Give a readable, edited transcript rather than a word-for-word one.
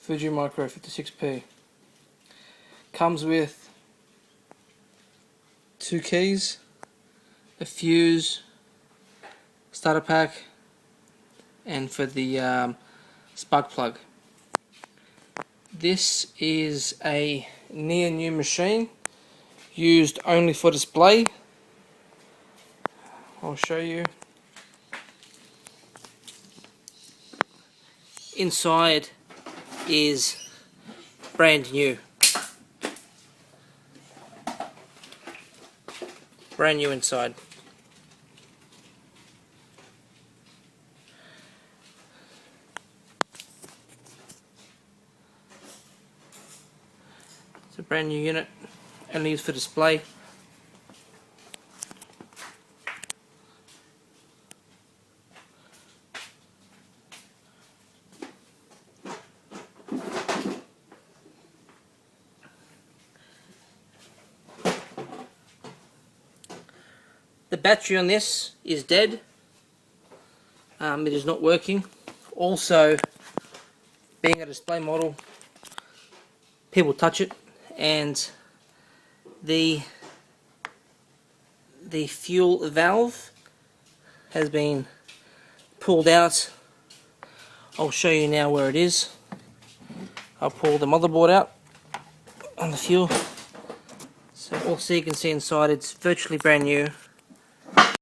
Fuji Micro 56p. Comes with 2 keys, a fuse, starter pack, and for the spark plug. This is a near new machine, used only for display. I'll show you. Inside is brand new. Brand new inside. It's a brand new unit, only used for display. The battery on this is dead. It is not working. Also, being a display model, people touch it, and the fuel valve has been pulled out. I'll show you now where it is. I'll pull the motherboard out on the fuel. So also you can see inside, it's virtually brand new.